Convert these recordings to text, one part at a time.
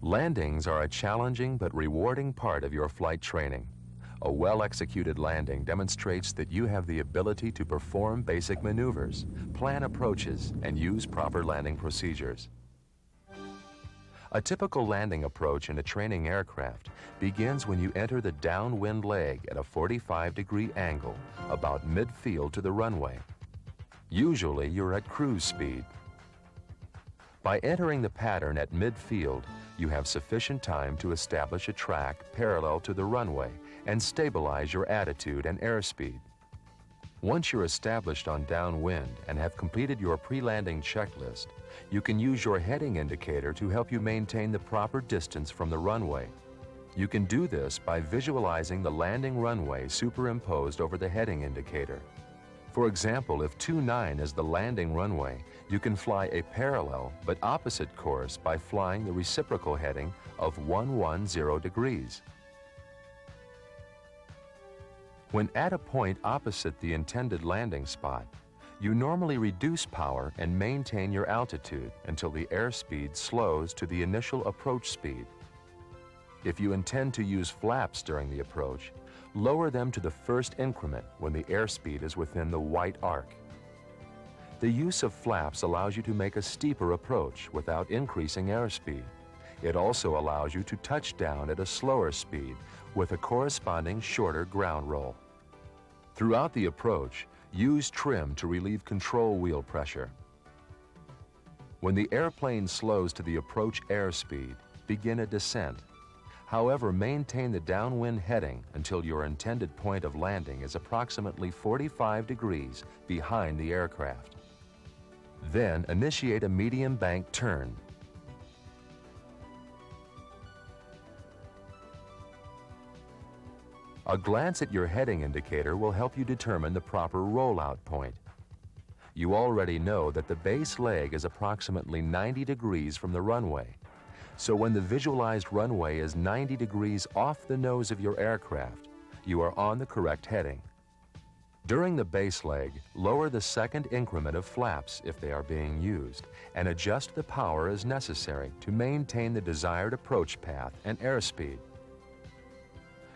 Landings are a challenging but rewarding part of your flight training. A well-executed landing demonstrates that you have the ability to perform basic maneuvers, plan approaches, and use proper landing procedures. A typical landing approach in a training aircraft begins when you enter the downwind leg at a 45-degree angle, about mid-field to the runway. Usually, you're at cruise speed. By entering the pattern at mid-field, you have sufficient time to establish a track parallel to the runway and stabilize your attitude and airspeed. Once you're established on downwind and have completed your pre-landing checklist, you can use your heading indicator to help you maintain the proper distance from the runway. You can do this by visualizing the landing runway superimposed over the heading indicator. For example, if 29 is the landing runway, you can fly a parallel but opposite course by flying the reciprocal heading of 110 degrees. When at a point opposite the intended landing spot, you normally reduce power and maintain your altitude until the airspeed slows to the initial approach speed. If you intend to use flaps during the approach, lower them to the first increment when the airspeed is within the white arc. The use of flaps allows you to make a steeper approach without increasing airspeed. It also allows you to touch down at a slower speed with a corresponding shorter ground roll. Throughout the approach, use trim to relieve control wheel pressure. When the airplane slows to the approach airspeed, begin a descent. However, maintain the downwind heading until your intended point of landing is approximately 45 degrees behind the aircraft. Then initiate a medium bank turn. A glance at your heading indicator will help you determine the proper rollout point. You already know that the base leg is approximately 90 degrees from the runway. So when the visualized runway is 90 degrees off the nose of your aircraft, you are on the correct heading. During the base leg, lower the second increment of flaps if they are being used, and adjust the power as necessary to maintain the desired approach path and airspeed.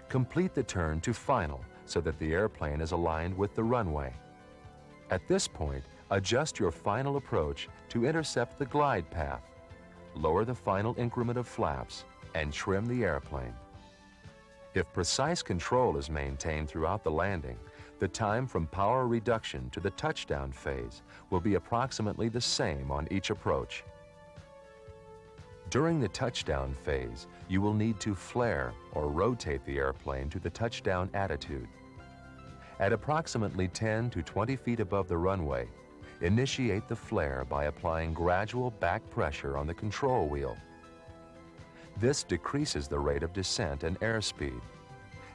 Complete the turn to final so that the airplane is aligned with the runway. At this point, adjust your final approach to intercept the glide path. Lower the final increment of flaps and trim the airplane. If precise control is maintained throughout the landing, the time from power reduction to the touchdown phase will be approximately the same on each approach. During the touchdown phase, you will need to flare or rotate the airplane to the touchdown attitude. At approximately 10 to 20 feet above the runway, initiate the flare by applying gradual back pressure on the control wheel. This decreases the rate of descent and airspeed.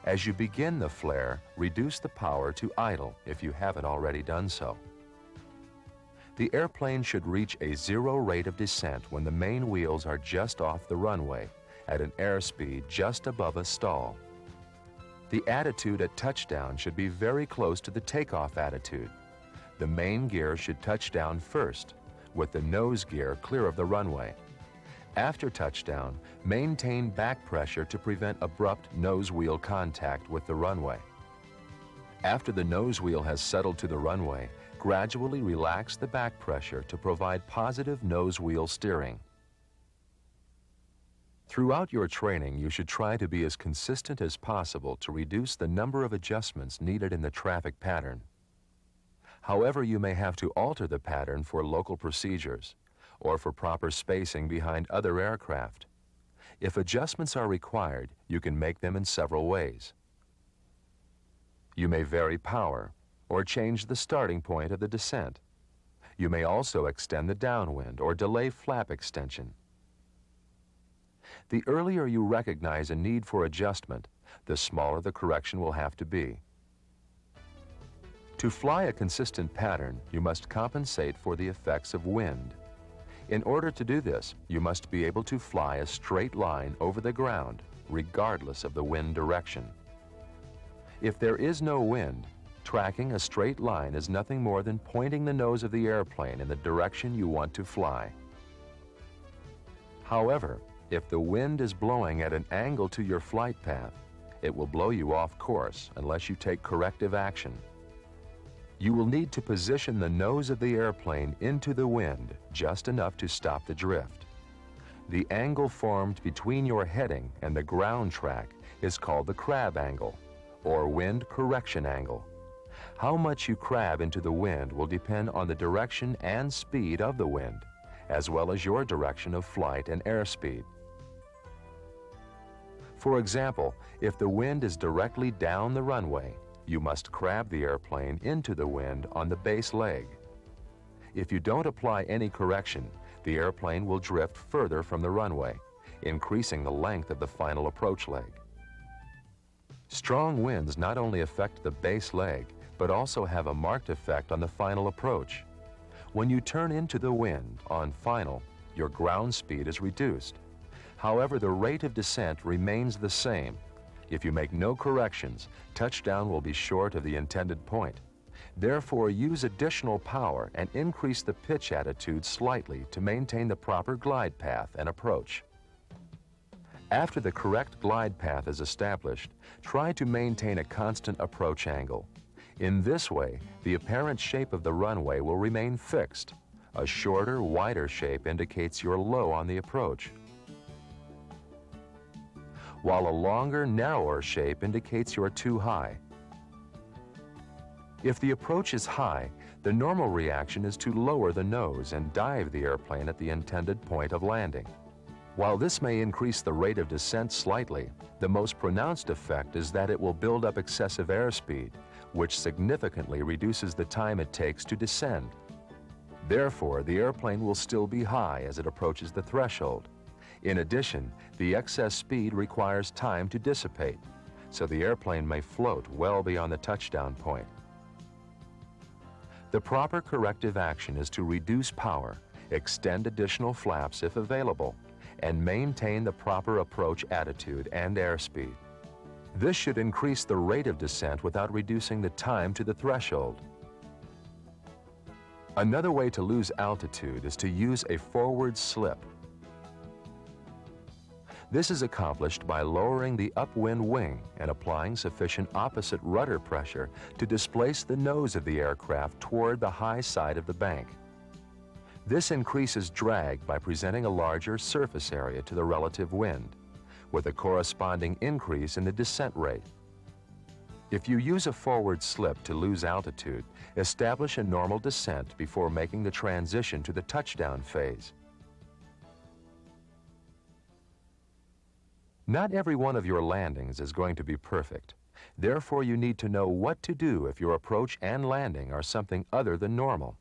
As you begin the flare, reduce the power to idle if you haven't already done so. The airplane should reach a zero rate of descent when the main wheels are just off the runway at an airspeed just above a stall. The attitude at touchdown should be very close to the takeoff attitude. The main gear should touch down first, with the nose gear clear of the runway. After touchdown, maintain back pressure to prevent abrupt nose wheel contact with the runway. After the nose wheel has settled to the runway, gradually relax the back pressure to provide positive nose wheel steering. Throughout your training, you should try to be as consistent as possible to reduce the number of adjustments needed in the traffic pattern. However, you may have to alter the pattern for local procedures or for proper spacing behind other aircraft. If adjustments are required, you can make them in several ways. You may vary power or change the starting point of the descent. You may also extend the downwind or delay flap extension. The earlier you recognize a need for adjustment, the smaller the correction will have to be. To fly a consistent pattern, you must compensate for the effects of wind. In order to do this, you must be able to fly a straight line over the ground, regardless of the wind direction. If there is no wind, tracking a straight line is nothing more than pointing the nose of the airplane in the direction you want to fly. However, If the wind is blowing at an angle to your flight path, it will blow you off course unless you take corrective action. You will need to position the nose of the airplane into the wind just enough to stop the drift. The angle formed between your heading and the ground track is called the crab angle, or wind correction angle. How much you crab into the wind will depend on the direction and speed of the wind, as well as your direction of flight and airspeed. For example, if the wind is directly down the runway, you must crab the airplane into the wind on the base leg. If you don't apply any correction, the airplane will drift further from the runway, increasing the length of the final approach leg. Strong winds not only affect the base leg, but also have a marked effect on the final approach. When you turn into the wind on final, your ground speed is reduced. However, the rate of descent remains the same. If you make no corrections, touchdown will be short of the intended point. Therefore, use additional power and increase the pitch attitude slightly to maintain the proper glide path and approach. After the correct glide path is established, try to maintain a constant approach angle. In this way, the apparent shape of the runway will remain fixed. A shorter, wider shape indicates you're low on the approach, while a longer, narrower shape indicates you're too high. If the approach is high, the normal reaction is to lower the nose and dive the airplane at the intended point of landing. While this may increase the rate of descent slightly, the most pronounced effect is that it will build up excessive airspeed, which significantly reduces the time it takes to descend. Therefore, the airplane will still be high as it approaches the threshold. In addition, the excess speed requires time to dissipate, so the airplane may float well beyond the touchdown point. The proper corrective action is to reduce power, extend additional flaps if available, and maintain the proper approach attitude and airspeed. This should increase the rate of descent without reducing the time to the threshold. Another way to lose altitude is to use a forward slip. This is accomplished by lowering the upwind wing and applying sufficient opposite rudder pressure to displace the nose of the aircraft toward the high side of the bank. This increases drag by presenting a larger surface area to the relative wind, with a corresponding increase in the descent rate. If you use a forward slip to lose altitude, establish a normal descent before making the transition to the touchdown phase. Not every one of your landings is going to be perfect. Therefore, you need to know what to do if your approach and landing are something other than normal.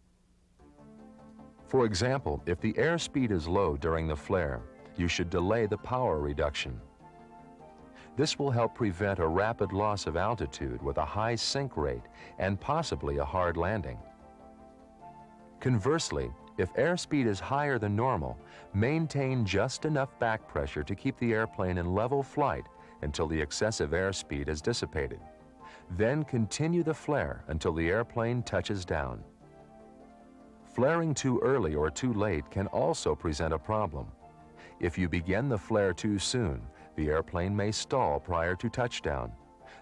For example, if the airspeed is low during the flare, you should delay the power reduction. This will help prevent a rapid loss of altitude with a high sink rate and possibly a hard landing. Conversely, if airspeed is higher than normal, maintain just enough back pressure to keep the airplane in level flight until the excessive airspeed is dissipated. Then continue the flare until the airplane touches down. Flaring too early or too late can also present a problem. If you begin the flare too soon, the airplane may stall prior to touchdown.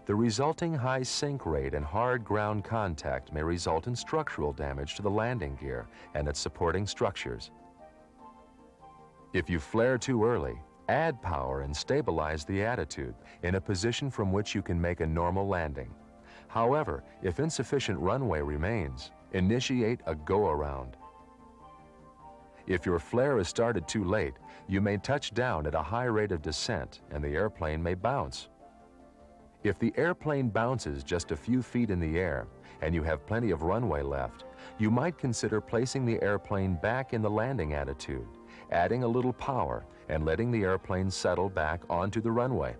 The resulting high sink rate and hard ground contact may result in structural damage to the landing gear and its supporting structures. If you flare too early, add power and stabilize the attitude in a position from which you can make a normal landing. However, if insufficient runway remains, initiate a go-around. If your flare is started too late, you may touch down at a high rate of descent and the airplane may bounce. If the airplane bounces just a few feet in the air and you have plenty of runway left, you might consider placing the airplane back in the landing attitude, adding a little power and letting the airplane settle back onto the runway.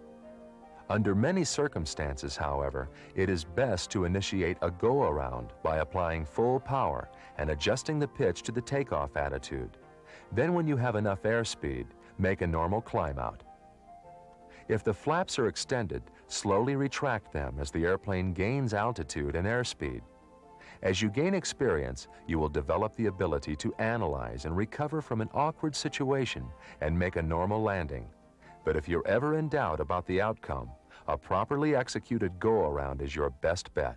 Under many circumstances, however, it is best to initiate a go-around by applying full power and adjusting the pitch to the takeoff attitude. Then when you have enough airspeed, make a normal climb out. If the flaps are extended, slowly retract them as the airplane gains altitude and airspeed. As you gain experience, you will develop the ability to analyze and recover from an awkward situation and make a normal landing. But if you're ever in doubt about the outcome, a properly executed go-around is your best bet.